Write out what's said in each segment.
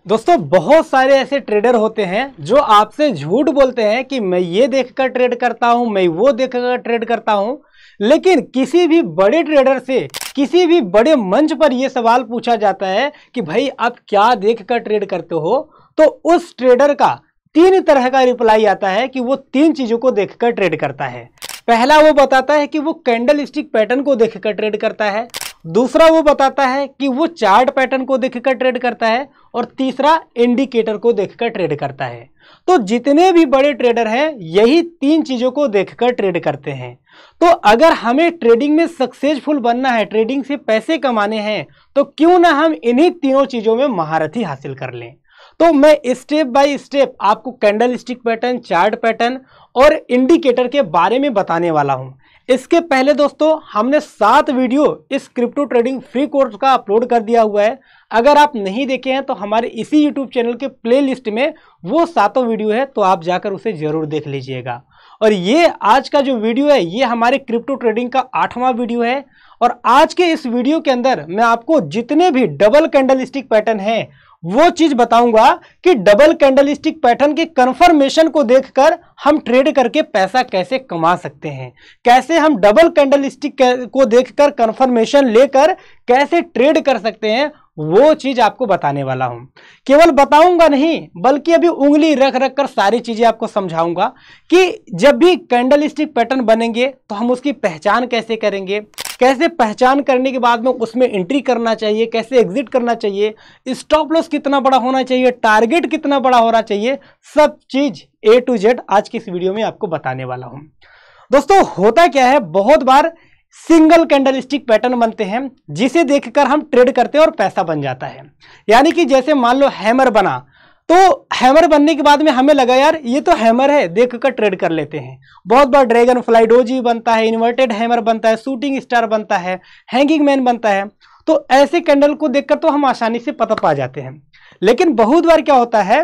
दोस्तों बहुत सारे ऐसे ट्रेडर होते हैं जो आपसे झूठ बोलते हैं कि मैं ये देखकर ट्रेड करता हूं, मैं वो देखकर ट्रेड करता हूं। लेकिन किसी भी बड़े ट्रेडर से किसी भी बड़े मंच पर यह सवाल पूछा जाता है कि भाई आप क्या देखकर ट्रेड करते हो, तो उस ट्रेडर का तीन तरह का रिप्लाई आता है कि वो तीन चीजों को देखकर ट्रेड करता है। पहला वो बताता है कि वो कैंडल स्टिक पैटर्न को देखकर ट्रेड करता है, दूसरा वो बताता है कि वो चार्ट पैटर्न को देखकर ट्रेड करता है, और तीसरा इंडिकेटर को देखकर ट्रेड करता है। तो जितने भी बड़े ट्रेडर हैं यही तीन चीजों को देखकर ट्रेड करते हैं। तो अगर हमें ट्रेडिंग में सक्सेसफुल बनना है, ट्रेडिंग से पैसे कमाने हैं, तो क्यों ना हम इन्हीं तीनों चीजों में महारथी हासिल कर लें। तो मैं स्टेप बाय स्टेप आपको candle stick pattern, chart pattern और इंडिकेटर के बारे में बताने वाला हूं। इसके पहले दोस्तों हमने 7 वीडियो इस क्रिप्टो ट्रेडिंग फ्री कोर्स का अपलोड कर दिया हुआ है। अगर आप नहीं देखे हैं तो हमारे इसी यूट्यूब चैनल के प्लेलिस्ट में वो 7 वीडियो है, तो आप जाकर उसे जरूर देख लीजिएगा। और ये आज का जो वीडियो है ये हमारे क्रिप्टो ट्रेडिंग का 8वां वीडियो है। और आज के इस वीडियो के अंदर मैं आपको जितने भी डबल कैंडल स्टिक पैटर्न है वो चीज बताऊंगा कि डबल कैंडल स्टिक पैटर्न के कंफर्मेशन को देखकर हम ट्रेड करके पैसा कैसे कमा सकते हैं, कैसे हम डबल कैंडल स्टिक को देखकर कंफर्मेशन लेकर कैसे ट्रेड कर सकते हैं, वो चीज आपको बताने वाला हूं। केवल बताऊंगा नहीं बल्कि अभी उंगली रख रख कर सारी चीजें आपको समझाऊंगा कि जब भी कैंडल स्टिक पैटर्न बनेंगे तो हम उसकी पहचान कैसे करेंगे, कैसे पहचान करने के बाद में उसमें एंट्री करना चाहिए, कैसे एग्जिट करना चाहिए, स्टॉप लॉस कितना बड़ा होना चाहिए, टारगेट कितना बड़ा होना चाहिए, सब चीज A to Z आज की इस वीडियो में आपको बताने वाला हूं। दोस्तों होता क्या है, बहुत बार सिंगल कैंडल स्टिक पैटर्न बनते हैं जिसे देखकर हम ट्रेड करते हैं और पैसा बन जाता है। यानी कि जैसे मान लो हैमर बना, तो हैमर बनने के बाद में हमें लगा यार ये तो हैमर है, देखकर ट्रेड कर लेते हैं। बहुत बार ड्रैगन फ्लाई डोजी बनता है, इन्वर्टेड हैमर बनता है, शूटिंग स्टार बनता है, हैंगिंग मैन बनता है। तो ऐसे कैंडल को देखकर तो हम आसानी से पता पा जाते हैं। लेकिन बहुत बार क्या होता है,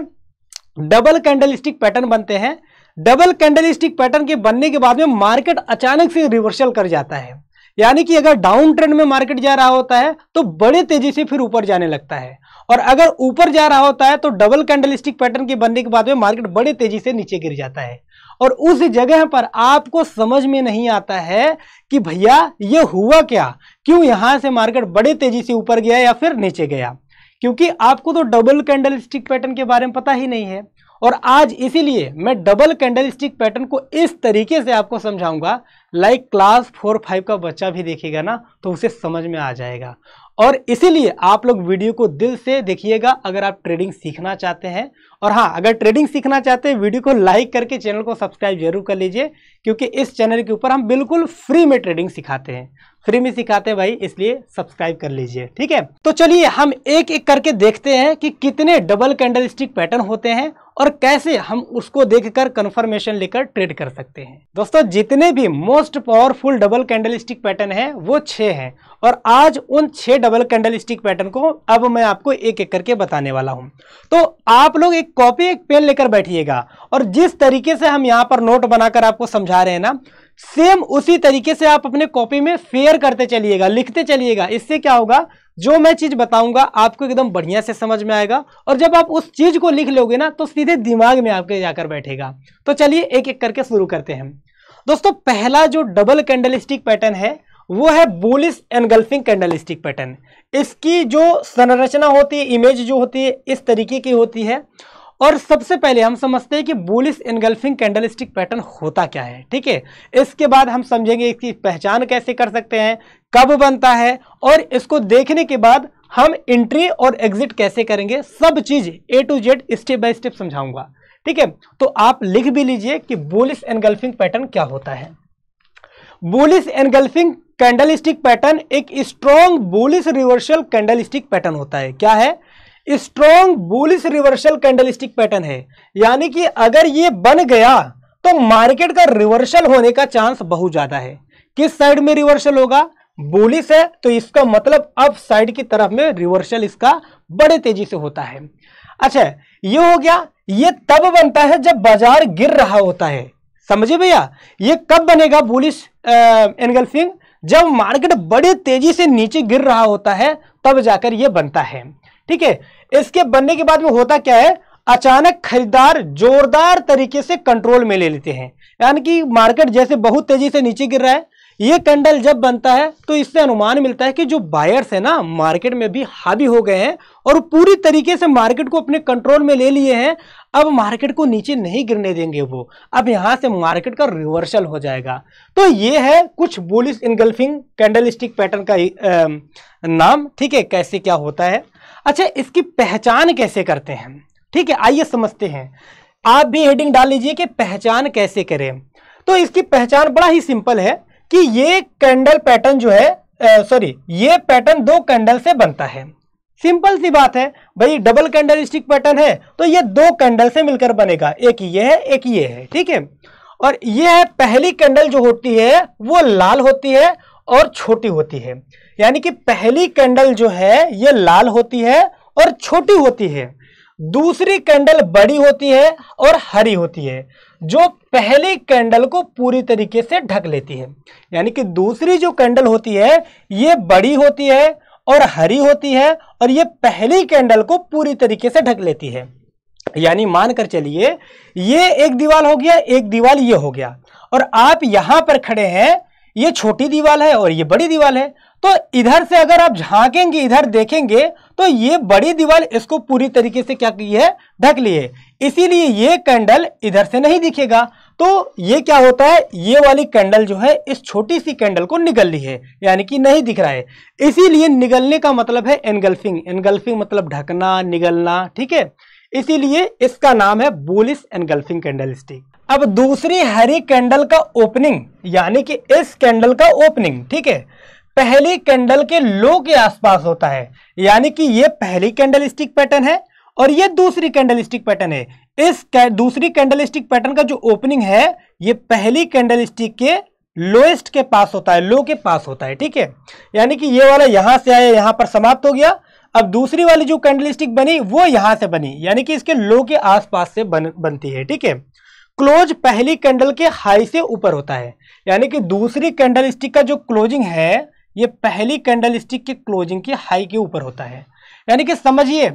डबल कैंडल स्टिक पैटर्न बनते हैं। डबल कैंडल स्टिक पैटर्न के बनने के बाद में मार्केट अचानक से रिवर्सल कर जाता है। यानी कि अगर डाउन ट्रेंड में मार्केट जा रहा होता है तो बड़े तेजी से फिर ऊपर जाने लगता है, और अगर ऊपर जा रहा होता है तो डबल कैंडल स्टिक पैटर्न के बनने के बाद में मार्केट बड़े तेजी से नीचे गिर जाता है। और उस जगह पर आपको समझ में नहीं आता है कि भैया ये हुआ क्या, क्यों यहां से मार्केट बड़े तेजी से ऊपर गया या फिर नीचे गया, क्योंकि आपको तो डबल कैंडल स्टिक पैटर्न के बारे में पता ही नहीं है। और आज इसीलिए मैं डबल कैंडल स्टिक पैटर्न को इस तरीके से आपको समझाऊंगा, लाइक क्लास 4-5 का बच्चा भी देखेगा ना तो उसे समझ में आ जाएगा। और इसीलिए आप लोग वीडियो को दिल से देखिएगा अगर आप ट्रेडिंग सीखना चाहते हैं। और हाँ, अगर ट्रेडिंग सीखना चाहते हैं वीडियो को लाइक करके चैनल को सब्सक्राइब जरूर कर लीजिए, क्योंकि इस चैनल के ऊपर हम बिल्कुल फ्री में ट्रेडिंग सिखाते हैं, फ्री में सिखाते हैं भाई, इसलिए सब्सक्राइब कर लीजिए। ठीक है, तो चलिए हम एक एक करके देखते हैं कि कितने डबल कैंडल स्टिक पैटर्न होते हैं और कैसे हम उसको देखकर कंफर्मेशन लेकर ट्रेड कर सकते हैं। दोस्तों जितने भी most powerful double candle stick pattern है वो 6 हैं, और आज उन 6 डबल कैंडल स्टिक पैटर्न को अब मैं आपको एक एक करके बताने वाला हूं। तो आप लोग एक कॉपी एक पेन लेकर बैठिएगा, और जिस तरीके से हम यहां पर नोट बनाकर आपको समझा रहे हैं ना, सेम उसी तरीके से आप अपने कॉपी में फेयर करते चलिएगा, लिखते चलिएगा। इससे क्या होगा, जो मैं चीज बताऊंगा आपको एकदम बढ़िया से समझ में आएगा, और जब आप उस चीज को लिख लोगे ना तो सीधे दिमाग में आपके जाकर बैठेगा। तो चलिए एक एक करके शुरू करते हैं। दोस्तों पहला जो डबल कैंडल स्टिक पैटर्न है वो है bullish engulfing candlestick pattern. इसकी जो संरचना होती है, इमेज जो होती है, इस तरीके की होती है। और सबसे पहले हम समझते हैं कि bullish engulfing candlestick pattern होता क्या है। ठीक है, इसके बाद हम समझेंगे इसकी पहचान कैसे कर सकते हैं, कब बनता है, और इसको देखने के बाद हम एंट्री और एग्जिट कैसे करेंगे, सब चीज A to Z step by step समझाऊंगा। ठीक है, तो आप लिख भी लीजिए कि बुलिश एनगल्फिंग पैटर्न क्या होता है। Bullish engulfing candlestick pattern एक strong bullish reversal candlestick pattern होता है। क्या है, strong bullish reversal candlestick pattern है। यानी कि अगर ये बन गया तो मार्केट का रिवर्सल होने का चांस बहुत ज्यादा है। किस साइड में रिवर्सल होगा, बुलिश है तो इसका मतलब अप साइड की तरफ में रिवर्सल इसका बड़े तेजी से होता है। अच्छा, ये हो गया। ये तब बनता है जब बाजार गिर रहा होता है, समझे भैया। ये कब बनेगा बुलिश एनगल्फिंग, जब मार्केट बड़े तेजी से नीचे गिर रहा होता है तब जाकर ये बनता है। ठीक है। इसके बनने के बाद में होता क्या है, अचानक खरीदार जोरदार तरीके से कंट्रोल में ले लेते हैं, यानी कि मार्केट जैसे बहुत तेजी से नीचे गिर रहा है, ये कैंडल जब बनता है तो इससे अनुमान मिलता है कि जो बायर्स है ना मार्केट में भी हावी हो गए हैं और पूरी तरीके से मार्केट को अपने कंट्रोल में ले लिए हैं। अब मार्केट को नीचे नहीं गिरने देंगे वो, अब यहां से मार्केट का रिवर्सल हो जाएगा। तो ये है कुछ बुलिश इनगल्फिंग कैंडलस्टिक पैटर्न का नाम, ठीक है, कैसे क्या होता है। अच्छा, इसकी पहचान कैसे करते हैं, ठीक है, आइए समझते हैं। आप भी हेडिंग डाल लीजिए कि पहचान कैसे करें। तो इसकी पहचान बड़ा ही सिंपल है कि ये कैंडल पैटर्न जो है ये पैटर्न दो कैंडल से बनता है। सिंपल सी बात है भाई, डबल कैंडलस्टिक पैटर्न है तो ये दो कैंडल से मिलकर बनेगा, एक ये है एक ये है, ठीक है। और ये है पहली कैंडल जो होती है वो लाल होती है और छोटी होती है, यानी कि पहली कैंडल जो है ये लाल होती है और छोटी होती है। दूसरी कैंडल बड़ी होती है और हरी होती है, जो पहली कैंडल को पूरी तरीके से ढक लेती है। यानी कि दूसरी जो कैंडल होती है ये बड़ी होती है और हरी होती है और ये पहली कैंडल को पूरी तरीके से ढक लेती है। यानी मानकर चलिए ये एक दीवार हो गया, एक दीवार ये हो गया, और आप यहां पर खड़े हैं, ये छोटी दीवार है और ये बड़ी दीवार है। तो इधर से अगर आप झांकेंगे, इधर देखेंगे तो ये बड़ी दीवार इसको पूरी तरीके से क्या की है, ढक ली है, इसीलिए ये कैंडल इधर से नहीं दिखेगा। तो ये क्या होता है, ये वाली कैंडल जो है इस छोटी सी कैंडल को निगल ली है, यानी कि नहीं दिख रहा है। इसीलिए निगलने का मतलब है एनगल्फिंग, एनगल्फिंग मतलब ढकना, निगलना, ठीक है। इसीलिए इसका नाम है बुलिश एनगल्फिंग कैंडलस्टिक। अब दूसरी हरी कैंडल का ओपनिंग, यानी कि इस कैंडल का ओपनिंग, ठीक है, पहली कैंडल के लो के आसपास होता है, यानी कि ये पहली कैंडलस्टिक पैटर्न है और ये दूसरी कैंडलस्टिक पैटर्न है। इस दूसरी कैंडलस्टिक पैटर्न का जो ओपनिंग है ये पहली कैंडलस्टिक के लोएस्ट के पास होता है, लो के पास होता है, ठीक है। यानी कि ये वाला यहां से आया, यहां पर समाप्त हो गया। अब दूसरी वाली जो कैंडलस्टिक बनी वो यहां से बनी, यानी कि इसके लो के आसपास से बनती है, ठीक है। क्लोज पहली कैंडल के हाई से ऊपर होता है, यानी कि दूसरी कैंडलस्टिक का जो क्लोजिंग है ये पहली कैंडलस्टिक के क्लोजिंग के हाई के ऊपर होता है। यानी कि समझिए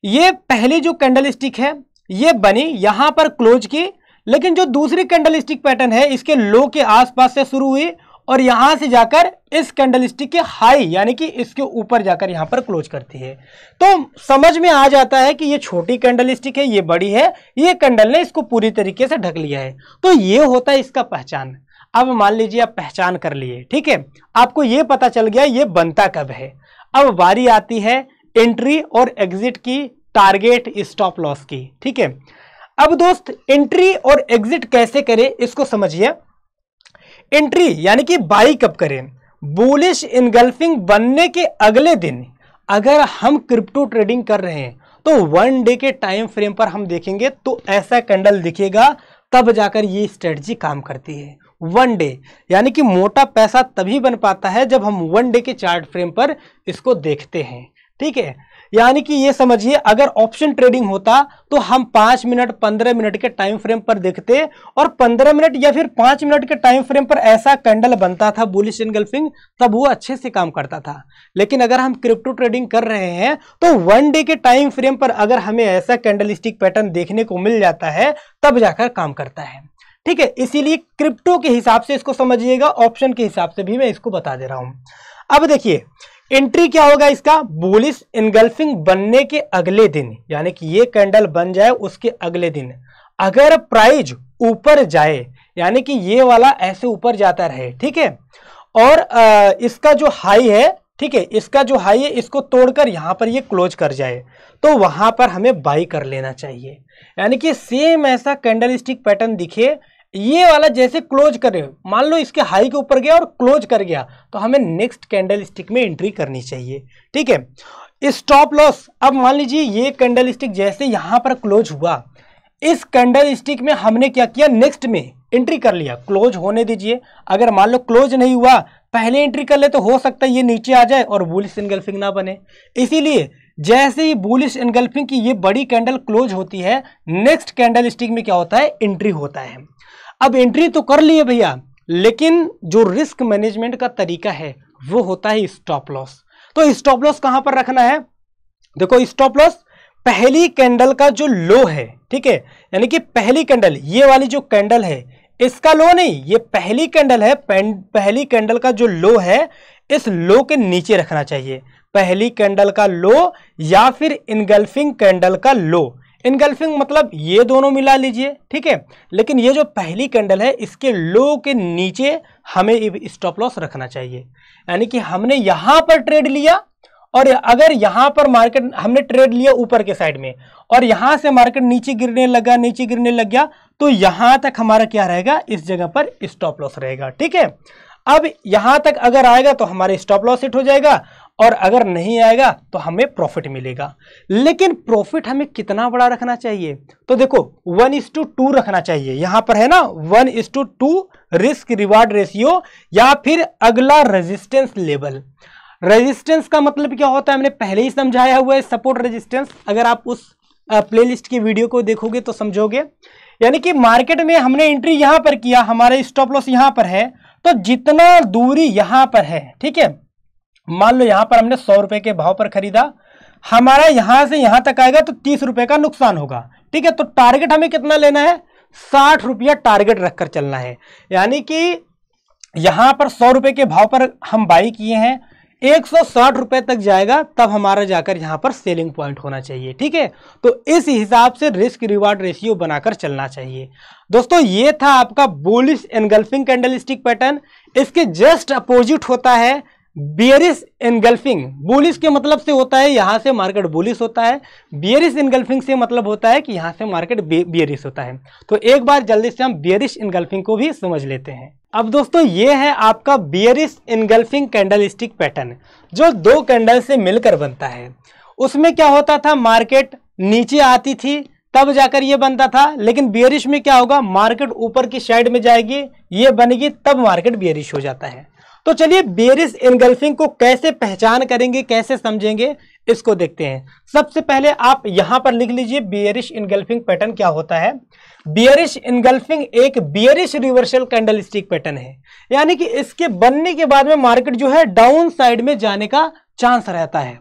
ये पहली जो कैंडलस्टिक है ये बनी यहां पर क्लोज की, लेकिन जो दूसरी कैंडलस्टिक पैटर्न है इसके लो के आसपास से शुरू हुई और यहां से जाकर इस कैंडलस्टिक के हाई यानी कि इसके ऊपर जाकर यहां पर क्लोज करती है। तो समझ में आ जाता है कि ये छोटी कैंडलस्टिक है, ये बड़ी है, ये कैंडल ने इसको पूरी तरीके से ढक लिया है। तो ये होता है इसका पहचान। अब मान लीजिए आप पहचान कर लिए, ठीक है, आपको ये पता चल गया ये बनता कब है। अब बारी आती है एंट्री और एग्जिट की, टारगेट स्टॉप लॉस की, ठीक है। अब दोस्त एंट्री और एग्जिट कैसे करें इसको समझिए। एंट्री यानी कि बाई कब करें, बुलिश इनगल्फिंग बनने के अगले दिन अगर हम क्रिप्टो ट्रेडिंग कर रहे हैं तो 1 डे के टाइम फ्रेम पर हम देखेंगे तो ऐसा कैंडल दिखेगा, तब जाकर ये स्ट्रेटजी काम करती है। 1 डे यानी कि मोटा पैसा तभी बन पाता है जब हम 1 डे के चार्ट फ्रेम पर इसको देखते हैं, ठीक है। यानी कि ये समझिए अगर ऑप्शन ट्रेडिंग होता तो हम 5 मिनट 15 मिनट के टाइम फ्रेम पर देखते और 15 मिनट या फिर 5 मिनट के टाइम फ्रेम पर ऐसा कैंडल बनता था बुलिश इनगल्फिंग, तब वो अच्छे से काम करता था। लेकिन अगर हम क्रिप्टो ट्रेडिंग कर रहे हैं तो 1 डे के टाइम फ्रेम पर अगर हमें ऐसा कैंडलस्टिक पैटर्न देखने को मिल जाता है तब जाकर काम करता है, ठीक है। इसीलिए क्रिप्टो के हिसाब से इसको समझिएगा, ऑप्शन के हिसाब से भी मैं इसको बता दे रहा हूं। अब देखिए एंट्री क्या होगा इसका, बुलिश इनगल्फिंग बनने के अगले दिन, यानी कि ये कैंडल बन जाए उसके अगले दिन अगर प्राइस ऊपर जाए, यानी कि ये वाला ऐसे ऊपर जाता रहे, ठीक है, और इसका जो हाई है, ठीक है, इसका जो हाई है इसको तोड़कर यहां पर ये क्लोज कर जाए तो वहां पर हमें बाई कर लेना चाहिए। यानी कि सेम ऐसा कैंडलस्टिक पैटर्न दिखे, ये वाला जैसे क्लोज करे, मान लो इसके हाई के ऊपर गया और क्लोज कर गया तो हमें नेक्स्ट कैंडलस्टिक में एंट्री करनी चाहिए, ठीक है। स्टॉप लॉस, अब मान लीजिए ये कैंडलस्टिक जैसे यहां पर क्लोज हुआ, इस कैंडलस्टिक में हमने क्या किया, नेक्स्ट में एंट्री कर लिया, क्लोज होने दीजिए। अगर मान लो क्लोज नहीं हुआ, पहले एंट्री कर ले तो हो सकता है ये नीचे आ जाए और बुलिश इनगल्फिंग ना बने। इसीलिए जैसे ही बुलिश इनगल्फिंग की ये बड़ी कैंडल क्लोज होती है, नेक्स्ट कैंडलस्टिक में क्या होता है, एंट्री होता है। अब एंट्री तो कर लिए भैया, लेकिन जो रिस्क मैनेजमेंट का तरीका है वो होता है स्टॉप लॉस। तो स्टॉप लॉस कहां पर रखना है, देखो स्टॉप लॉस पहली कैंडल का जो लो है, ठीक है, यानी कि पहली कैंडल, ये वाली जो कैंडल है इसका लो नहीं, ये पहली कैंडल है, पहली कैंडल का जो लो है इस लो के नीचे रखना चाहिए। पहली कैंडल का लो या फिर इनगल्फिंग कैंडल का लो, इनगल्फिंग मतलब ये दोनों मिला लीजिए, ठीक है, लेकिन ये जो पहली कैंडल है इसके लो के नीचे हमें स्टॉप लॉस रखना चाहिए। यानी कि हमने यहां पर ट्रेड लिया और अगर यहां पर मार्केट हमने ट्रेड लिया ऊपर के साइड में और यहां से मार्केट नीचे गिरने लगा, नीचे गिरने लग गया, तो यहां तक हमारा क्या रहेगा, इस जगह पर स्टॉप लॉस रहेगा, ठीक है। अब यहां तक अगर आएगा तो हमारे स्टॉप लॉस हिट हो जाएगा और अगर नहीं आएगा तो हमें प्रॉफिट मिलेगा। लेकिन प्रॉफिट हमें कितना बड़ा रखना चाहिए, तो देखो 1:2 रखना चाहिए। यहां पर है ना 1:2 रिस्क रिवार्ड रेशियो, या फिर अगला रेजिस्टेंस लेवल। रेजिस्टेंस का मतलब क्या होता है हमने पहले ही समझाया हुआ है, सपोर्ट रेजिस्टेंस। अगर आप उस प्लेलिस्ट की वीडियो को देखोगे तो समझोगे। यानी कि मार्केट में हमने एंट्री यहां पर किया, हमारे स्टॉप लॉस यहां पर है, तो जितना दूरी यहां पर है, ठीक है, मान लो यहां पर हमने 100 रुपए के भाव पर खरीदा, हमारा यहां से यहां तक आएगा तो 30 रुपए का नुकसान होगा, ठीक है। तो टारगेट हमें कितना लेना है, 60 रुपया टारगेट रखकर चलना है। यानी कि यहां पर 100 रुपए के भाव पर हम बाई किए हैं, 160 रुपए तक जाएगा तब हमारा जाकर यहां पर सेलिंग पॉइंट होना चाहिए, ठीक है। तो इस हिसाब से रिस्क रिवार्ड रेशियो बनाकर चलना चाहिए। दोस्तों ये था आपका बुलिश एनगल्फिंग कैंडलस्टिक पैटर्न। इसके जस्ट अपोजिट होता है बियरिश एनगल्फिंग। बुलिश के मतलब से होता है यहां से मार्केट बुलिश होता है, बियरिश एनगल्फिंग से मतलब होता है कि यहां से मार्केट बियरिश होता है। तो एक बार जल्दी से हम बियरिश एनगल्फिंग को भी समझ लेते हैं। अब दोस्तों ये है आपका बियरिश एनगल्फिंग कैंडलस्टिक पैटर्न, जो दो कैंडल से मिलकर बनता है। उसमें क्या होता था, मार्केट नीचे आती थी तब जाकर ये बनता था, लेकिन बियरिश में क्या होगा, मार्केट ऊपर की साइड में जाएगी, ये बनेगी, तब मार्केट बियरिश हो जाता है। तो चलिए बियरिश एनगल्फिंग को कैसे पहचान करेंगे, कैसे समझेंगे, इसको देखते हैं। सबसे पहले आप यहां पर लिख लीजिए बियरिश एनगल्फिंग पैटर्न क्या होता है। बियरिश एनगल्फिंग एक बियरिश रिवर्सल कैंडलस्टिक पैटर्न है, यानी कि इसके बनने के बाद में मार्केट जो है डाउन साइड में जाने का चांस रहता है।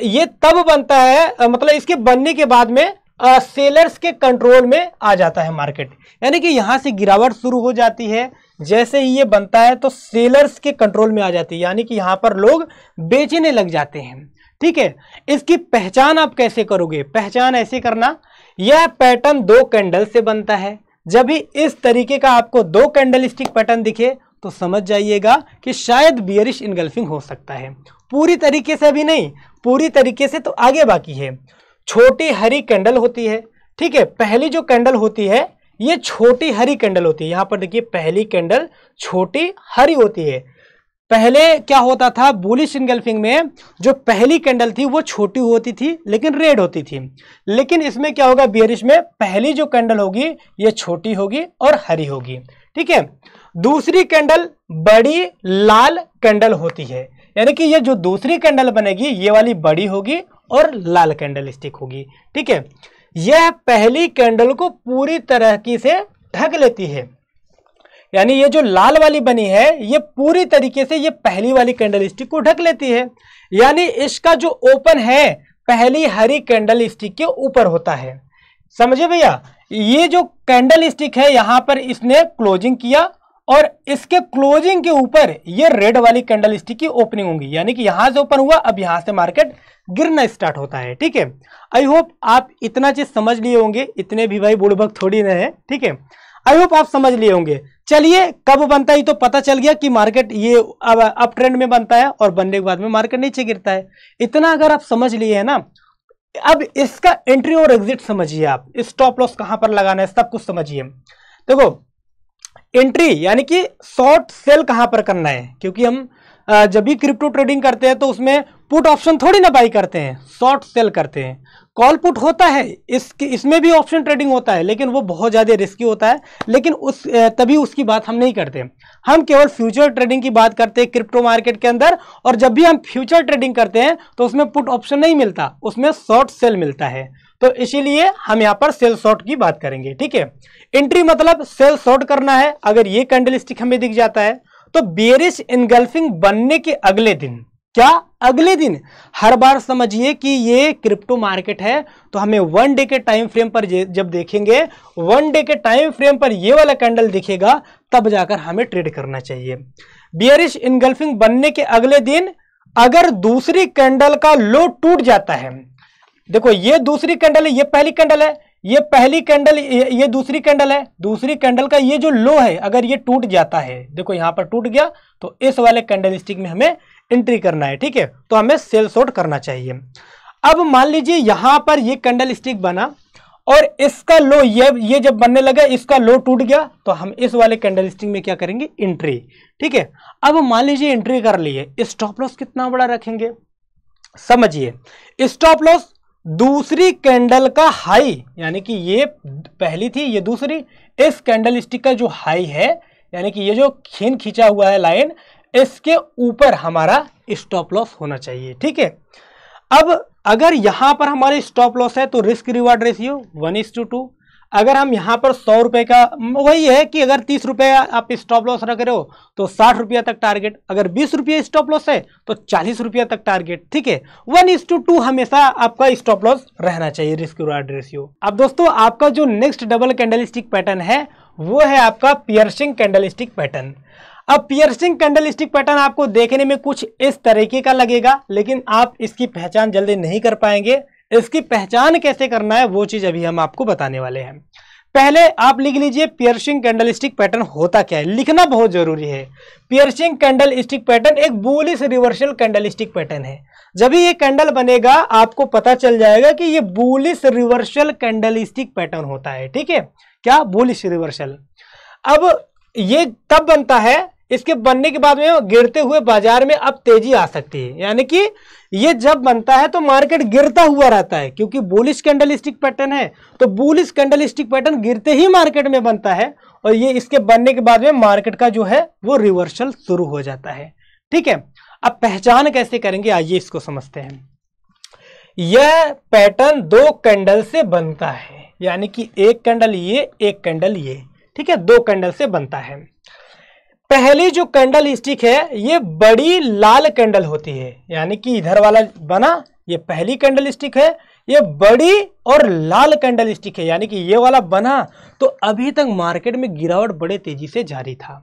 ये तब बनता है, मतलब इसके बनने के बाद में सेलर्स के कंट्रोल में आ जाता है मार्केट, यानी कि यहां से गिरावट शुरू हो जाती है। जैसे ही ये बनता है तो सेलर्स के कंट्रोल में आ जाती है, यानी कि यहां पर लोग बेचने लग जाते हैं, ठीक है। इसकी पहचान आप कैसे करोगे, पहचान ऐसे करना, यह पैटर्न दो कैंडल से बनता है। जब भी इस तरीके का आपको दो कैंडलस्टिक पैटर्न दिखे तो समझ जाइएगा कि शायद बियरिश एनगल्फिंग हो सकता है। पूरी तरीके से भी नहीं, पूरी तरीके से तो आगे बाकी है। छोटी हरी कैंडल होती है, ठीक है, पहली जो कैंडल होती है ये छोटी हरी कैंडल होती है। यहां पर देखिए पहली कैंडल छोटी हरी होती है। पहले क्या होता था बुलिश एनगल्फिंग में, जो पहली कैंडल थी वो छोटी होती थी लेकिन रेड होती थी। लेकिन इसमें क्या होगा, बियरिश में पहली जो कैंडल होगी ये छोटी होगी और हरी होगी, ठीक है। दूसरी कैंडल बड़ी लाल कैंडल होती है, यानी कि ये जो दूसरी कैंडल बनेगी ये वाली बड़ी होगी और लाल कैंडल स्टिक होगी, ठीक है। यह पहली कैंडल को पूरी तरह की से ढक लेती है, यानी ये जो लाल वाली बनी है ये पूरी तरीके से ये पहली वाली कैंडल स्टिक को ढक लेती है। यानी इसका जो ओपन है पहली हरी कैंडल स्टिक के ऊपर होता है, समझे भैया। ये जो कैंडल स्टिक है यहां पर इसने क्लोजिंग किया और इसके क्लोजिंग के ऊपर ये रेड वाली कैंडल स्टिक की ओपनिंग होगी, यानी कि यहां से ओपन हुआ, अब यहां से मार्केट गिरना स्टार्ट होता है, ठीक है। आई होप आप इतना चीज समझ लिए होंगे, इतने भी भाई बुड़बक थोड़ी ना है, ठीक है। आई होप आप समझ लिए होंगे। चलिए कब बनता है तो पता चल गया कि मार्केट ये अब अप ट्रेंड में बनता है और बनने के बाद में मार्केट नीचे गिरता है। इतना अगर आप समझ लिए है ना, अब इसका एंट्री और एग्जिट समझिए, आप स्टॉप लॉस कहां पर लगाना है सब कुछ समझिए। देखो एंट्री यानी कि शॉर्ट सेल कहां पर करना है, क्योंकि हम जब भी क्रिप्टो ट्रेडिंग करते हैं तो उसमें पुट ऑप्शन थोड़ी ना बाई करते हैं, शॉर्ट सेल करते हैं। कॉल पुट होता है, इसमें भी ऑप्शन ट्रेडिंग होता है लेकिन वो बहुत ज़्यादा रिस्की होता है, लेकिन तभी उसकी बात हम नहीं करते। हम केवल फ्यूचर ट्रेडिंग की बात करते हैं क्रिप्टो मार्केट के अंदर, और जब भी हम फ्यूचर ट्रेडिंग करते हैं तो उसमें पुट ऑप्शन नहीं मिलता, उसमें शॉर्ट सेल मिलता है। तो इसीलिए हम यहाँ पर सेल शॉर्ट की बात करेंगे, ठीक है। एंट्री मतलब सेल शॉर्ट करना है। अगर ये कैंडल स्टिक हमें दिख जाता है तो बेयरिश एनगल्फिंग बनने के अगले दिन, क्या? अगले दिन। हर बार समझिए कि ये क्रिप्टो मार्केट है तो हमें 1 डे के टाइम फ्रेम पर जब देखेंगे, 1 डे के टाइम फ्रेम पर ये वाला कैंडल दिखेगा तब जाकर हमें ट्रेड करना चाहिए। बियरिश इनगल्फिंग बनने के अगले दिन अगर दूसरी कैंडल का लो टूट जाता है, देखो ये दूसरी कैंडल है, ये पहली कैंडल है, ये पहली कैंडल, ये दूसरी कैंडल है, दूसरी कैंडल का ये जो लो है अगर ये टूट जाता है, देखो यहां पर टूट गया, तो इस वाले कैंडल स्टिक में हमें एंट्री करना है। ठीक है, तो हमें सेल शॉर्ट करना चाहिए। अब मान लीजिए यहां पर ये कैंडल स्टिक बना और इसका लो, ये जब बनने लगा इसका लो टूट गया, तो हम इस वाले कैंडल स्टिक में क्या करेंगे? एंट्री। ठीक है, अब मान लीजिए एंट्री कर लिए, स्टॉप लॉस कितना बड़ा रखेंगे? समझिए, स्टॉप लॉस दूसरी कैंडल का हाई, यानी कि ये पहली थी ये दूसरी, इस कैंडल स्टिक का जो हाई है, यानी कि ये जो खींचा हुआ है लाइन, इसके ऊपर हमारा स्टॉप लॉस होना चाहिए। ठीक है, अब अगर यहां पर हमारे स्टॉप लॉस है तो रिस्क रिवार्ड रेशियो 1:2। अगर हम यहां पर 100 रुपए का, वही है कि अगर 30 रुपए आप स्टॉप लॉस रख रहे हो तो 60 रुपया तक टारगेट, अगर 20 रुपये स्टॉप लॉस है तो 40 रुपया तक टारगेट। ठीक है, 1:2 हमेशा आपका स्टॉप लॉस रहना चाहिए, रिस्क रिवार्ड रेशियो। अब दोस्तों आपका जो next double candle stick pattern है वो है आपका पियर्सिंग कैंडल स्टिक पैटर्न। अब पियर्सिंग कैंडल स्टिक पैटर्न आपको देखने में कुछ इस तरीके का लगेगा, लेकिन आप इसकी पहचान जल्दी नहीं कर पाएंगे। इसकी पहचान कैसे करना है वो चीज अभी हम आपको बताने वाले हैं। पहले आप लिख लीजिए पियर्सिंग कैंडल स्टिक पैटर्न होता क्या है, लिखना बहुत जरूरी है। पियर्सिंग कैंडल स्टिक पैटर्न एक bullish reversal candlestick pattern है। जब ये कैंडल बनेगा आपको पता चल जाएगा कि ये bullish reversal candlestick pattern होता है। ठीक है, क्या? Bullish reversal. अब ये तब बनता है, इसके बनने के बाद में गिरते हुए बाजार में अब तेजी आ सकती है, यानी कि ये जब बनता है तो मार्केट गिरता हुआ रहता है, क्योंकि बुलिश कैंडल स्टिक पैटर्न है तो बुलिश कैंडल स्टिक पैटर्न गिरते ही मार्केट में बनता है, और ये इसके बनने के बाद में मार्केट का जो है वो रिवर्सल शुरू हो जाता है। ठीक है, अब पहचान कैसे करेंगे आइए इसको समझते हैं। यह पैटर्न 2 कैंडल से बनता है, यानी कि एक कैंडल ये, एक कैंडल ये। ठीक है, 2 कैंडल से बनता है। पहली जो कैंडल स्टिक है ये बड़ी लाल कैंडल होती है, यानी कि इधर वाला बना ये पहली कैंडल स्टिक है, ये बड़ी और लाल कैंडल स्टिक है, यानी कि ये वाला बना तो अभी तक मार्केट में गिरावट बड़े तेजी से जारी था।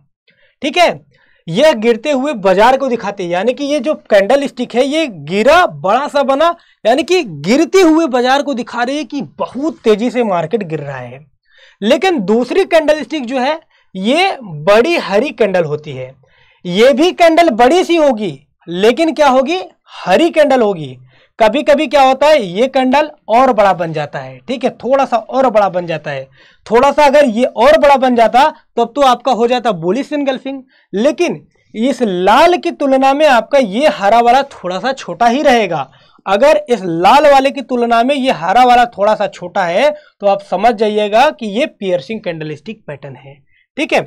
ठीक है, यह गिरते हुए बाजार को दिखाते हैं, यानी कि ये जो कैंडल स्टिक है ये गिरा, बड़ा सा बना, यानी कि गिरते हुए बाजार को दिखा रही है कि बहुत तेजी से मार्केट गिर रहा है। लेकिन दूसरी कैंडल स्टिक जो है ये बड़ी हरी कैंडल होती है, ये भी कैंडल बड़ी सी होगी लेकिन क्या होगी? हरी कैंडल होगी। कभी कभी क्या होता है ये कैंडल और बड़ा बन जाता है। ठीक है, थोड़ा सा और बड़ा बन जाता है, थोड़ा सा अगर ये और बड़ा बन जाता तब तो आपका हो जाता बुलिश इनगल्फिंग, लेकिन इस लाल की तुलना में आपका ये हरा वाला थोड़ा सा छोटा ही रहेगा। अगर इस लाल वाले की तुलना में ये हरा वाला थोड़ा सा छोटा है तो आप समझ जाइएगा कि ये पियर्सिंग कैंडल स्टिक पैटर्न है। ठीक है,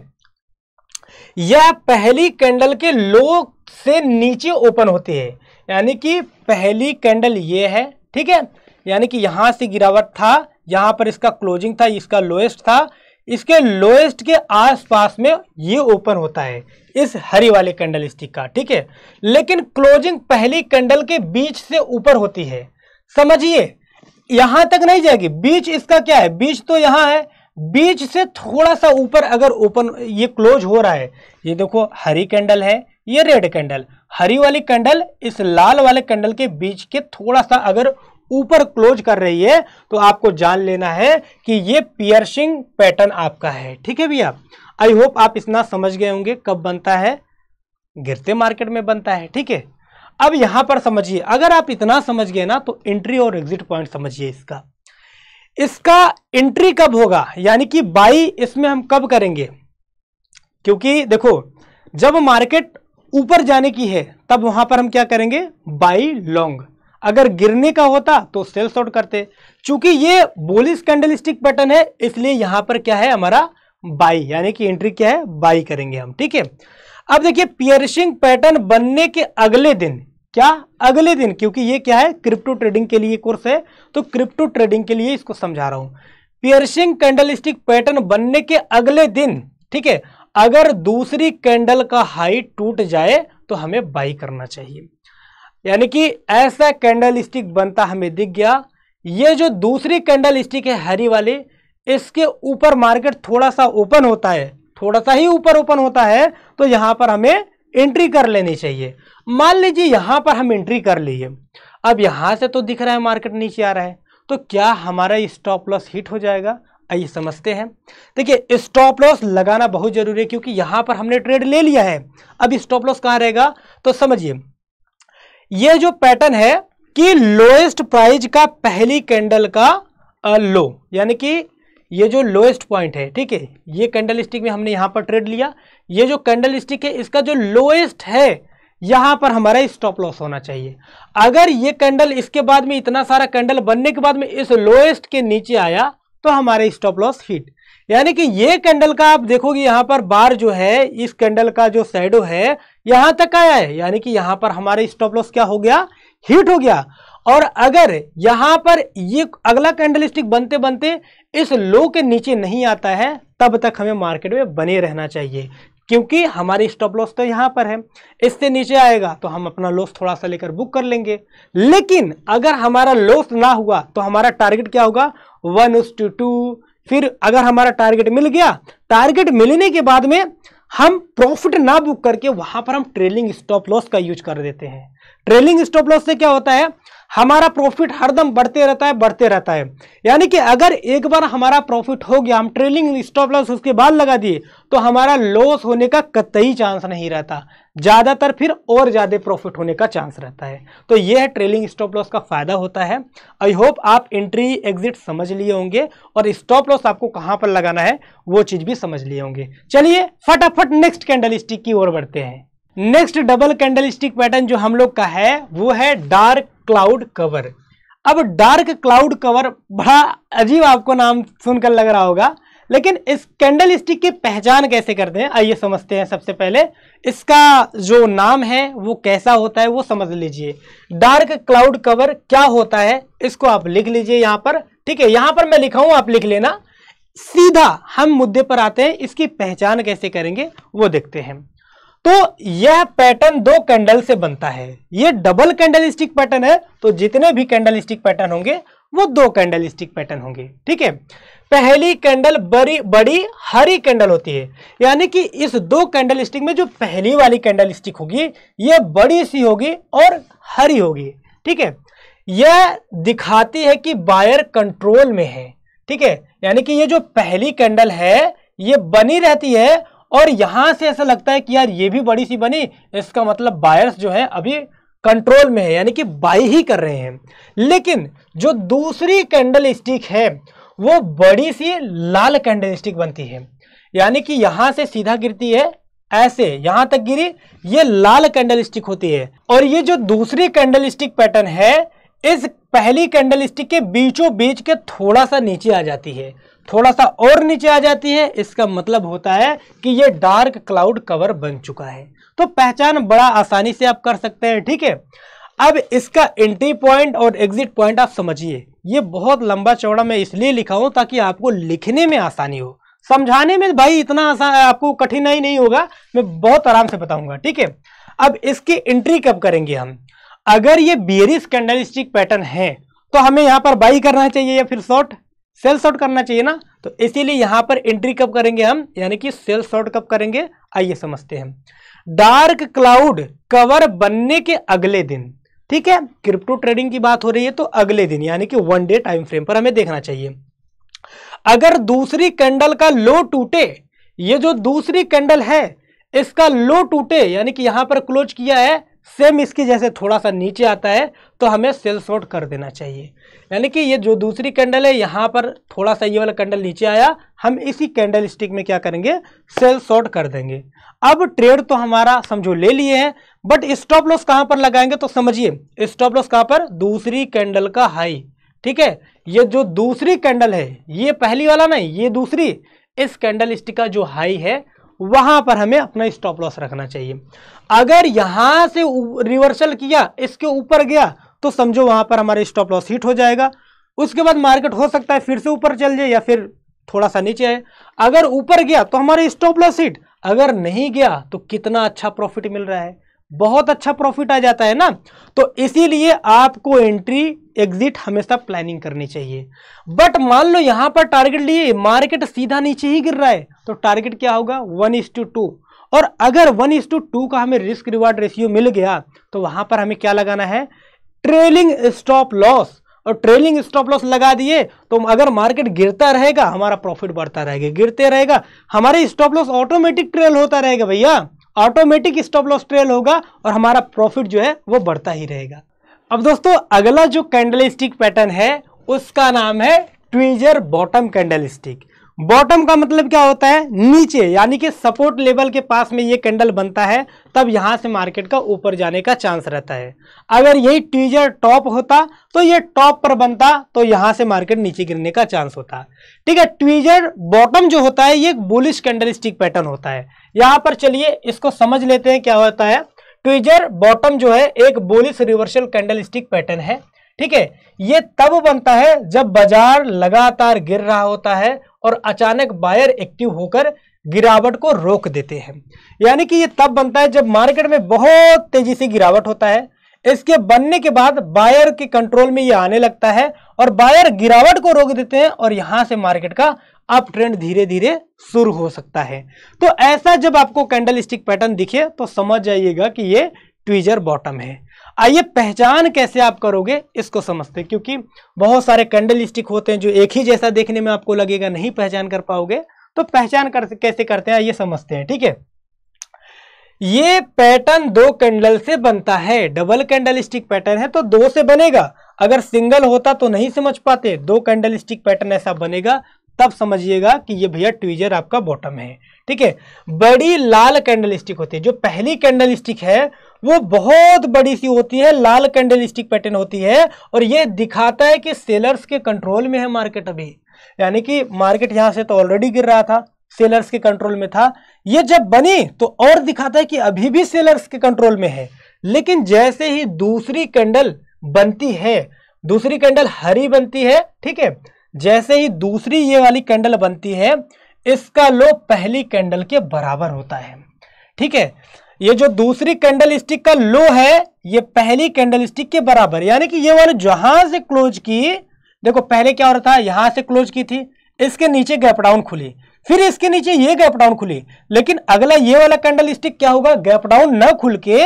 यह पहली कैंडल के लो से नीचे ओपन होती है, यानी कि पहली कैंडल ये है। ठीक है, यानी कि यहां से गिरावट था, यहां पर इसका क्लोजिंग था, इसका लोएस्ट था, इसके लोएस्ट के आसपास में ये ओपन होता है इस हरी वाले कैंडल स्टिक का। ठीक है, लेकिन क्लोजिंग पहली कैंडल के बीच से ऊपर होती है। समझिए यहां तक नहीं जाएगी, बीच इसका क्या है? बीच तो यहां है, बीच से थोड़ा सा ऊपर अगर ओपन ये क्लोज हो रहा है, ये देखो हरी कैंडल है, ये रेड कैंडल, हरी वाली कैंडल इस लाल वाले कैंडल के बीच के थोड़ा सा अगर ऊपर क्लोज कर रही है तो आपको जान लेना है कि ये पियर्सिंग पैटर्न आपका है। ठीक है भैया, आई होप आप इतना समझ गए होंगे कब बनता है, गिरते मार्केट में बनता है। ठीक है, अब यहां पर समझिए, अगर आप इतना समझ गए ना तो एंट्री और एग्जिट पॉइंट समझिए। इसका एंट्री कब होगा, यानी कि बाई इसमें हम कब करेंगे? क्योंकि देखो जब मार्केट ऊपर जाने की है तब वहां पर हम क्या करेंगे? By long. अगर गिरने का होता तो सेल शॉर्ट करते। चूंकि ये बुलिश कैंडल स्टिक पैटर्न है इसलिए यहां पर क्या है हमारा? बाई, यानी कि एंट्री क्या है? बाई करेंगे हम। ठीक है, अब देखिए पियर्सिंग पैटर्न बनने के अगले दिन, क्या अगले दिन, क्योंकि ये क्या है क्रिप्टो ट्रेडिंग के लिए कोर्स है तो क्रिप्टो ट्रेडिंग के लिए इसको समझा रहा हूं। पियर्सिंग कैंडल स्टिक पैटर्न बनने के अगले दिन, ठीक है, अगर दूसरी कैंडल का हाई टूट जाए तो हमें बाई करना चाहिए। यानी कि ऐसा कैंडल स्टिक बनता हमें दिख गया। ये जो दूसरी कैंडल स्टिक है हरी वाली, इसके ऊपर मार्केट थोड़ा सा ओपन होता है, थोड़ा सा ही ऊपर ओपन होता है, तो यहां पर हमें एंट्री कर लेनी चाहिए। मान लीजिए यहां पर हम एंट्री कर लिए, अब यहां से तो दिख रहा है मार्केट नीचे आ रहा है, तो क्या हमारा स्टॉप लॉस हिट हो जाएगा? आइए समझते हैं। देखिए स्टॉप लॉस लगाना बहुत जरूरी है, क्योंकि यहां पर हमने ट्रेड ले लिया है। अब स्टॉप लॉस कहां रहेगा? तो समझिए, ये जो पैटर्न है कि लोएस्ट प्राइस का पहली कैंडल का लो, यानी कि ये जो लोएस्ट पॉइंट है, ठीक है, ये कैंडल स्टिक में हमने यहां पर ट्रेड लिया, ये जो कैंडल स्टिक है इसका जो लोएस्ट है, यहां पर हमारा स्टॉप लॉस होना चाहिए। अगर ये कैंडल इसके बाद में इतना सारा कैंडल बनने के बाद में इस लोएस्ट के नीचे आया, तो हमारे स्टॉप लॉस हिट। यानी कि ये कैंडल का आप देखोगे यहां पर बार जो है, इस कैंडल का जो शैडो है यहां तक आया है, यानी कि यहां पर हमारे स्टॉप लॉस क्या हो गया? हिट हो गया। और अगर यहां पर ये अगला कैंडल स्टिक बनते बनते इस लो के नीचे नहीं आता है, तब तक हमें मार्केट में बने रहना चाहिए, क्योंकि हमारी स्टॉप लॉस तो यहां पर है। इससे नीचे आएगा तो हम अपना लॉस थोड़ा सा लेकर बुक कर लेंगे। लेकिन अगर हमारा लॉस ना हुआ तो हमारा टारगेट क्या होगा? 1:2। फिर अगर हमारा टारगेट मिल गया, टारगेट मिलने के बाद में हम प्रॉफिट ना बुक करके वहां पर हम ट्रेलिंग स्टॉप लॉस का यूज कर देते हैं। ट्रेलिंग स्टॉप लॉस से क्या होता है? हमारा प्रॉफिट हरदम बढ़ते रहता है, बढ़ते रहता है। यानी कि अगर एक बार हमारा प्रॉफिट हो गया, हम ट्रेलिंग स्टॉप लॉस उसके बाद लगा दिए, तो हमारा लॉस होने का कतई चांस नहीं रहता, ज्यादातर फिर और ज्यादा प्रॉफिट होने का चांस रहता है। तो यह है ट्रेलिंग स्टॉप लॉस का फायदा होता है। आई होप आप एंट्री एग्जिट समझ लिए होंगे और स्टॉप लॉस आपको कहां पर लगाना है वो चीज भी समझ लिए होंगे। चलिए फटाफट नेक्स्ट कैंडल स्टिक की ओर बढ़ते हैं। Next double candle stick pattern जो हम लोग का है वो है डार्क क्लाउड कवर। अब डार्क क्लाउड कवर बड़ा अजीब आपको नाम सुनकर लग रहा होगा, लेकिन इस कैंडल स्टिक की पहचान कैसे करते हैं आइए समझते हैं। सबसे पहले इसका जो नाम है वो कैसा होता है वो समझ लीजिए। डार्क क्लाउड कवर क्या होता है इसको आप लिख लीजिए यहां पर, ठीक है, यहां पर मैं लिखा हूं आप लिख लेना। सीधा हम मुद्दे पर आते हैं, इसकी पहचान कैसे करेंगे वो देखते हैं। तो यह पैटर्न दो कैंडल से बनता है, ये डबल कैंडल स्टिक पैटर्न है, तो जितने भी कैंडल स्टिक पैटर्न होंगे वो दो कैंडल स्टिक पैटर्न होंगे, ठीक है। पहली कैंडल बड़ी हरी कैंडल होती है, यानी कि इस दो कैंडल स्टिक में जो पहली वाली कैंडल स्टिक होगी ये बड़ी सी होगी और हरी होगी, ठीक है। यह दिखाती है कि बायर कंट्रोल में है, ठीक है, यानी कि ये जो पहली कैंडल है ये बनी रहती है और यहां से ऐसा लगता है कि यार ये भी बड़ी सी बनी, इसका मतलब बायर्स जो है अभी कंट्रोल में है, यानी कि बाई ही कर रहे हैं। लेकिन जो दूसरी कैंडल स्टिक है वो बड़ी सी लाल कैंडल स्टिक बनती है, यानी कि यहां से सीधा गिरती है, ऐसे यहां तक गिरी, ये लाल कैंडल स्टिक होती है। और ये जो दूसरी कैंडल स्टिक पैटर्न है इस पहली कैंडल स्टिक के बीचों बीच के थोड़ा सा नीचे आ जाती है, थोड़ा सा और नीचे आ जाती है, इसका मतलब होता है कि ये डार्क क्लाउड कवर बन चुका है। तो पहचान बड़ा आसानी से आप कर सकते हैं, ठीक है। अब इसका एंट्री पॉइंट और एग्जिट पॉइंट आप समझिए। ये बहुत लंबा चौड़ा मैं इसलिए लिखा हूं ताकि आपको लिखने में आसानी हो, समझाने में भाई इतना आसान आपको कठिनाई नहीं होगा, मैं बहुत आराम से बताऊंगा, ठीक है। अब इसकी एंट्री कब करेंगे हम? अगर ये बेयरिश कैंडल स्टिक पैटर्न है तो हमें यहां पर बाई करना चाहिए या फिर शॉर्ट सेल शॉर्ट करना चाहिए ना, तो इसीलिए यहां पर एंट्री कब करेंगे हम, यानी कि सेल शॉर्ट कब करेंगे आइए समझते हैं। डार्क क्लाउड कवर बनने के अगले दिन, ठीक है, क्रिप्टो ट्रेडिंग की बात हो रही है तो अगले दिन यानी कि 1 डे टाइम फ्रेम पर हमें देखना चाहिए। अगर दूसरी कैंडल का लो टूटे, ये जो दूसरी कैंडल है इसका लो टूटे, यानी कि यहां पर क्लोज किया है सेम इसके जैसे थोड़ा सा नीचे आता है, तो हमें सेल शॉर्ट कर देना चाहिए। यानी कि ये जो दूसरी कैंडल है यहां पर थोड़ा सा ये वाला कैंडल नीचे आया, हम इसी कैंडल स्टिक में क्या करेंगे, सेल शॉर्ट कर देंगे। अब ट्रेड तो हमारा समझो ले लिए हैं, बट स्टॉप लॉस कहां पर लगाएंगे तो समझिए, स्टॉप लॉस कहां पर, दूसरी कैंडल का हाई, ठीक है। ये जो दूसरी कैंडल है, ये पहली वाला नहीं, ये दूसरी, इस कैंडल स्टिक का जो हाई है वहां पर हमें अपना स्टॉप लॉस रखना चाहिए। अगर यहां से रिवर्सल किया, इसके ऊपर गया, तो समझो वहां पर हमारे स्टॉप लॉस हिट हो जाएगा। उसके बाद मार्केट हो सकता है फिर से ऊपर चल जाए या फिर थोड़ा सा नीचे आए। अगर ऊपर गया तो हमारे स्टॉप लॉस हिट, अगर नहीं गया तो कितना अच्छा प्रॉफिट मिल रहा है, बहुत अच्छा प्रॉफिट आ जाता है ना। तो इसीलिए आपको एंट्री एग्जिट हमेशा प्लानिंग करनी चाहिए। बट मान लो यहां पर टारगेट लिए, मार्केट सीधा नीचे ही गिर रहा है, तो टारगेट क्या होगा 1:2। और अगर 1:2 का हमें रिस्क रिवार्ड रेशियो मिल गया तो वहां पर हमें क्या लगाना है, ट्रेलिंग स्टॉप लॉस। और ट्रेलिंग स्टॉप लॉस लगा दिए तो अगर मार्केट गिरता रहेगा हमारा प्रॉफिट बढ़ता रहेगा, गिरते रहेगा हमारे स्टॉप लॉस ऑटोमेटिक ट्रेल होता रहेगा भैया, ऑटोमेटिक स्टॉप लॉस ट्रेल होगा और हमारा प्रॉफिट जो है वो बढ़ता ही रहेगा। अब दोस्तों अगला जो कैंडलस्टिक पैटर्न है उसका नाम है ट्विजर बॉटम कैंडलस्टिक। बॉटम का मतलब क्या होता है, नीचे, यानी कि सपोर्ट लेवल के पास में ये कैंडल बनता है तब यहां से मार्केट का ऊपर जाने का चांस रहता है। अगर यही ट्विजर टॉप होता तो ये टॉप पर बनता तो यहां से मार्केट नीचे गिरने का चांस होता। ठीक है, ट्विजर बॉटम जो होता है ये एक बुलिश कैंडलस्टिक पैटर्न होता है। यहां पर चलिए इसको समझ लेते हैं क्या होता है। ट्विजर बॉटम जो है एक बुलिश रिवर्सल कैंडलस्टिक पैटर्न है। ठीक है, ये तब बनता है जब बाजार लगातार गिर रहा होता है और अचानक बायर एक्टिव होकर गिरावट को रोक देते हैं। यानी कि ये तब बनता है जब मार्केट में बहुत तेजी से गिरावट होता है, इसके बनने के बाद बायर के कंट्रोल में ये आने लगता है और बायर गिरावट को रोक देते हैं और यहां से मार्केट का अप ट्रेंड धीरे धीरे शुरू हो सकता है। तो ऐसा जब आपको कैंडलस्टिक पैटर्न दिखे तो समझ जाइएगा कि ये ट्विजर बॉटम है। आइए पहचान कैसे आप करोगे इसको समझते हैं, क्योंकि बहुत सारे कैंडलस्टिक होते हैं जो एक ही जैसा देखने में आपको लगेगा, नहीं पहचान कर पाओगे। तो पहचान कैसे करते हैं आइए समझते हैं। ठीक है, ये पैटर्न दो कैंडल से बनता है, डबल कैंडलस्टिक पैटर्न है तो दो से बनेगा। अगर सिंगल होता तो नहीं समझ पाते, दो कैंडलस्टिक पैटर्न ऐसा बनेगा तब समझिएगा कि ये भैया ट्विजर आपका बॉटम है। ठीक है, बड़ी लाल कैंडलस्टिक होती है, जो पहली कैंडलस्टिक है वो बहुत बड़ी सी होती है, लाल कैंडलस्टिक पैटर्न होती है और ये दिखाता है कि सेलर्स के कंट्रोल में है मार्केट अभी। यानी कि मार्केट यहां से तो ऑलरेडी गिर रहा था, सेलर्स के कंट्रोल में था। ये जब बनी तो और दिखाता है कि अभी भी सेलर्स के कंट्रोल में है। लेकिन जैसे ही दूसरी कैंडल बनती है, दूसरी कैंडल हरी बनती है, ठीक है, जैसे ही दूसरी ये वाली कैंडल बनती है इसका लो पहली कैंडल के बराबर होता है। ठीक है, ये जो दूसरी कैंडल स्टिक का लो है ये पहली कैंडल स्टिक के बराबर, यानी कि ये वाले जहां से क्लोज की, देखो पहले क्या हो रहा था, यहां से क्लोज की थी, इसके नीचे गैप डाउन खुली, फिर इसके नीचे ये गैप डाउन खुली, लेकिन अगला ये वाला कैंडल स्टिक क्या होगा, गैप डाउन न खुल के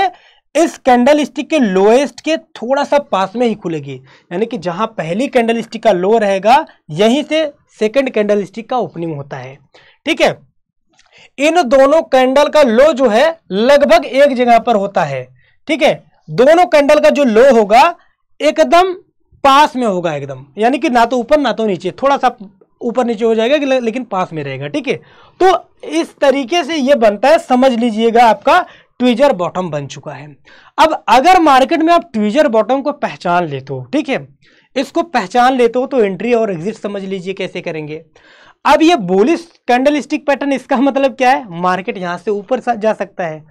इस कैंडल स्टिक के लोएस्ट के थोड़ा सा पास में ही खुलेगी। यानी कि जहां पहली कैंडल स्टिक का लो रहेगा यहीं से सेकंड कैंडल स्टिक का ओपनिंग होता है। ठीक है, इन दोनों कैंडल का लो जो है लगभग एक जगह पर होता है। ठीक है, दोनों कैंडल का जो लो होगा एकदम पास में होगा, एकदम, यानी कि ना तो ऊपर ना तो नीचे, थोड़ा सा ऊपर नीचे हो जाएगा लेकिन पास में रहेगा। ठीक है, तो इस तरीके से ये बनता है, समझ लीजिएगा आपका ट्विजर बॉटम बन चुका है। अब अगर मार्केट में आप ट्विजर बॉटम को पहचान लेते हो, ठीक है, इसको पहचान लेते हो तो एंट्री और एग्जिट समझ लीजिए कैसे करेंगे। अब ये बुलिश कैंडलस्टिक पैटर्न, इसका मतलब क्या है, मार्केट यहां से ऊपर जा सकता है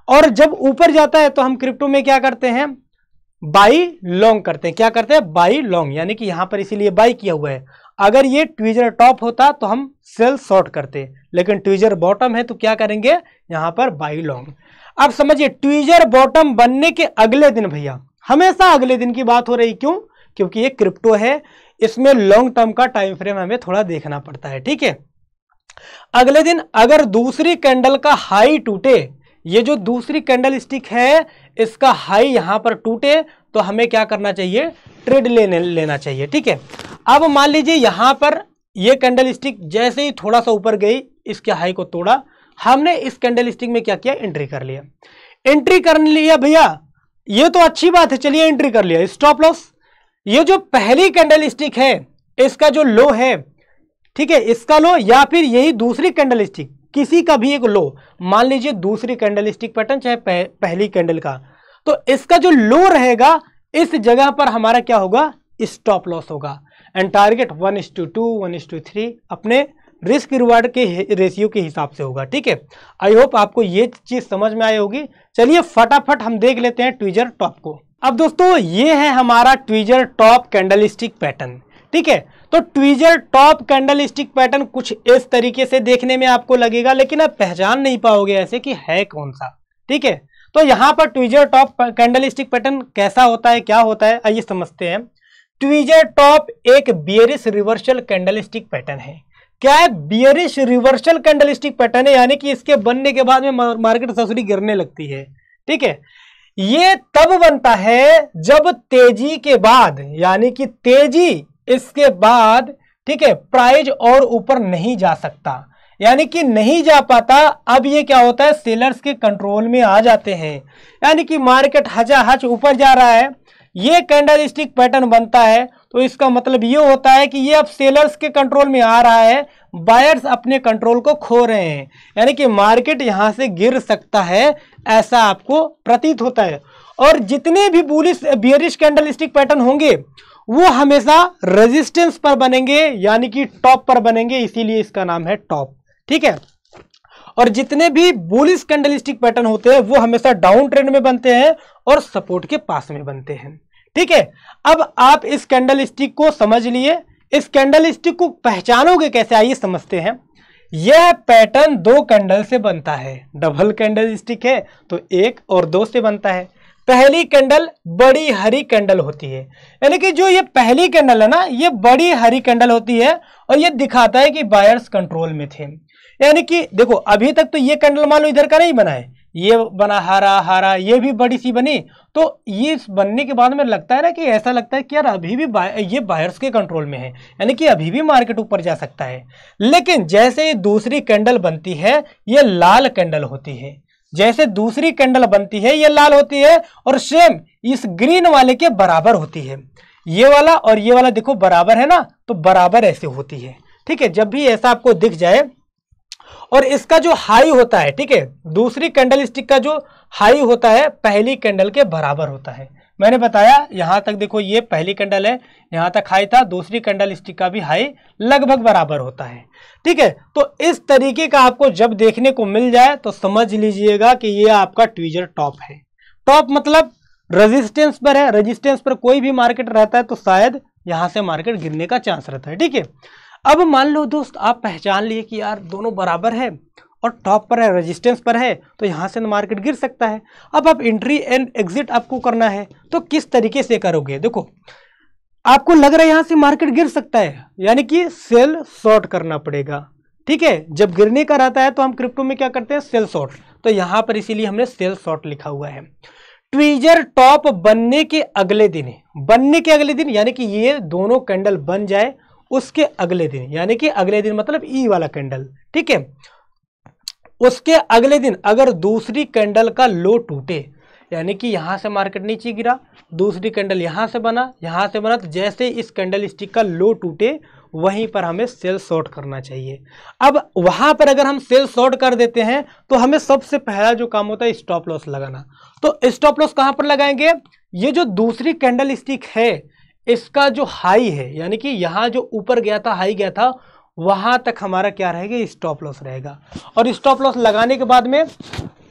और जब ऊपर जाता है तो हम क्रिप्टो में क्या करते हैं, बाई लॉन्ग करते हैं। क्या करते हैं, बाई लॉन्ग, यानी कि यहां पर इसीलिए बाई किया हुआ है। अगर ये ट्विजर टॉप होता तो हम सेल शॉर्ट करते, लेकिन ट्विजर बॉटम है तो क्या करेंगे, यहां पर बाई लॉन्ग। अब समझिए ट्विजर बॉटम बनने के अगले दिन, भैया हमेशा अगले दिन की बात हो रही, क्यों, क्योंकि ये क्रिप्टो है, इसमें लॉन्ग टर्म का टाइम फ्रेम हमें थोड़ा देखना पड़ता है। ठीक है, अगले दिन अगर दूसरी कैंडल का हाई टूटे, ये जो दूसरी कैंडल स्टिक है इसका हाई यहां पर टूटे तो हमें क्या करना चाहिए, ट्रेड लेना चाहिए। ठीक है, अब मान लीजिए यहां पर ये कैंडल स्टिक जैसे ही थोड़ा सा ऊपर गई, इसके हाई को तोड़ा, हमने इस कैंडल स्टिक में क्या किया, एंट्री कर लिया। एंट्री कर लिया भैया, ये तो अच्छी बात है, चलिए एंट्री कर लिया। स्टॉप लॉस, ये जो पहली कैंडल स्टिक है इसका जो लो है, ठीक है, इसका लो या फिर यही दूसरी कैंडल स्टिक, किसी का भी एक लो, मान लीजिए दूसरी कैंडल स्टिक पैटर्न चाहे पहली कैंडल का, तो इसका जो लो रहेगा इस जगह पर हमारा क्या होगा, स्टॉप लॉस होगा। एंड टारगेट 1:2 1:3 अपने रिस्क रिवार्ड के रेशियो के हिसाब से होगा। ठीक है, आई होप आपको ये चीज समझ में आई होगी। चलिए फटाफट हम देख लेते हैं ट्विजर टॉप को। अब दोस्तों ये है हमारा ट्विजर टॉप कैंडलस्टिक पैटर्न। ठीक है, तो ट्विजर टॉप कैंडलस्टिक पैटर्न कुछ इस तरीके से देखने में आपको लगेगा, लेकिन आप पहचान नहीं पाओगे ऐसे कि है कौन सा। ठीक है, तो यहाँ पर ट्विजर टॉप कैंडलस्टिक पैटर्न कैसा होता है, क्या होता है, आइए समझते हैं। ट्विजर टॉप एक बियरिश रिवर्सल कैंडलस्टिक पैटर्न है। क्या है? बियरिश रिवर्सल कैंडलस्टिक पैटर्न है, यानी कि इसके बनने के बाद में मार्केट ससुरी गिरने लगती है। ठीक है, ये तब बनता है जब तेजी के बाद, यानी कि तेजी इसके बाद, ठीक है, प्राइस और ऊपर नहीं जा सकता, यानी कि नहीं जा पाता। अब ये क्या होता है, सेलर्स के कंट्रोल में आ जाते हैं, यानी कि मार्केट हचाहच ऊपर जा रहा है, ये कैंडलस्टिक पैटर्न बनता है, तो इसका मतलब ये होता है कि ये अब सेलर्स के कंट्रोल में आ रहा है, बायर्स अपने कंट्रोल को खो रहे हैं, यानी कि मार्केट यहां से गिर सकता है, ऐसा आपको प्रतीत होता है। और जितने भी बुलिश बियरिश कैंडलस्टिक पैटर्न होंगे वो हमेशा रेजिस्टेंस पर बनेंगे, यानी कि टॉप पर बनेंगे, इसीलिए इसका नाम है टॉप। ठीक है, और जितने भी बुलिश कैंडलस्टिक पैटर्न होते हैं वो हमेशा डाउन ट्रेंड में बनते हैं और सपोर्ट के पास में बनते हैं। ठीक है, अब आप इस कैंडलस्टिक को समझ लिए, इस कैंडलस्टिक को पहचानोगे कैसे, आइए समझते हैं। यह पैटर्न दो कैंडल से बनता है, डबल कैंडलस्टिक है तो 1 और 2 से बनता है। पहली कैंडल बड़ी हरी कैंडल होती है, यानी कि जो ये पहली कैंडल है ना, ये बड़ी हरी कैंडल होती है और ये दिखाता है कि बायर्स कंट्रोल में थे। यानी कि देखो अभी तक तो ये कैंडल मान लो इधर का नहीं बना है, ये बना हरा हरा, ये भी बड़ी सी बनी, तो ये बनने के बाद में लगता है ना कि ऐसा लगता है कि यार अभी भी ये बायर्स के कंट्रोल में है, यानी कि अभी भी मार्केट ऊपर जा सकता है। लेकिन जैसे ये दूसरी कैंडल बनती है, ये लाल कैंडल होती है, जैसे दूसरी कैंडल बनती है ये लाल होती है और सेम इस ग्रीन वाले के बराबर होती है। ये वाला और ये वाला देखो बराबर है ना, तो बराबर ऐसे होती है। ठीक है, जब भी ऐसा आपको दिख जाए और इसका जो हाई होता है, ठीक है, दूसरी कैंडलस्टिक का जो हाई होता है पहली कैंडल के बराबर होता है। मैंने बताया यहां तक देखो ये पहली कैंडल है, यहां तक हाई था, दूसरी कैंडलस्टिक का भी हाई लगभग बराबर होता है। ठीक है, तो इस तरीके का आपको जब देखने को मिल जाए तो समझ लीजिएगा कि ये आपका ट्विजर टॉप है। टॉप मतलब रेजिस्टेंस पर है, रेजिस्टेंस पर कोई भी मार्केट रहता है तो शायद यहां से मार्केट गिरने का चांस रहता है। ठीक है, अब मान लो दोस्त आप पहचान लिए कि यार दोनों बराबर है और टॉप पर है, रेजिस्टेंस पर है, तो यहाँ से मार्केट गिर सकता है। अब आप एंट्री एंड एग्जिट आपको करना है, तो किस तरीके से करोगे? देखो आपको लग रहा है यहाँ से मार्केट गिर सकता है, यानी कि सेल शॉर्ट करना पड़ेगा। ठीक है, जब गिरने का रहता है तो हम क्रिप्टो में क्या करते हैं, सेल शॉर्ट, तो यहाँ पर इसीलिए हमने सेल शॉर्ट लिखा हुआ है। ट्विजर टॉप बनने के अगले दिन, बनने के अगले दिन यानी कि ये दोनों कैंडल बन जाए उसके अगले दिन, यानी कि अगले दिन मतलब ई वाला कैंडल, ठीक है, उसके अगले दिन अगर दूसरी कैंडल का लो टूटे, यानी कि यहां से मार्केट नीचे गिरा, दूसरी कैंडल यहां से बना, तो जैसे इस कैंडल स्टिक का लो टूटे वहीं पर हमें सेल शॉर्ट करना चाहिए। अब वहां पर अगर हम सेल शॉर्ट कर देते हैं तो हमें सबसे पहला जो काम होता है स्टॉप लॉस लगाना। तो स्टॉप लॉस कहां पर लगाएंगे? ये जो दूसरी कैंडल स्टिक है इसका जो हाई है, यानी कि यहाँ जो ऊपर गया था, हाई गया था, वहां तक हमारा क्या रहेगा, स्टॉप लॉस रहेगा। और स्टॉप लॉस लगाने के बाद में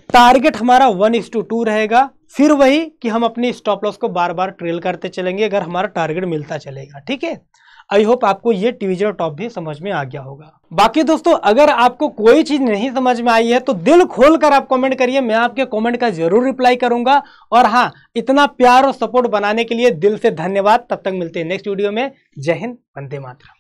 टारगेट हमारा 1:2 रहेगा। फिर वही कि हम अपनी स्टॉप लॉस को बार बार ट्रेल करते चलेंगे अगर हमारा टारगेट मिलता चलेगा। ठीक है, आई होप आपको ये ट्विजर टॉप भी समझ में आ गया होगा। बाकी दोस्तों अगर आपको कोई चीज नहीं समझ में आई है तो दिल खोलकर आप कमेंट करिए, मैं आपके कमेंट का जरूर रिप्लाई करूंगा। और हाँ, इतना प्यार और सपोर्ट बनाने के लिए दिल से धन्यवाद। तब तक मिलते हैं नेक्स्ट वीडियो में। जय हिंद, वंदे मातरम।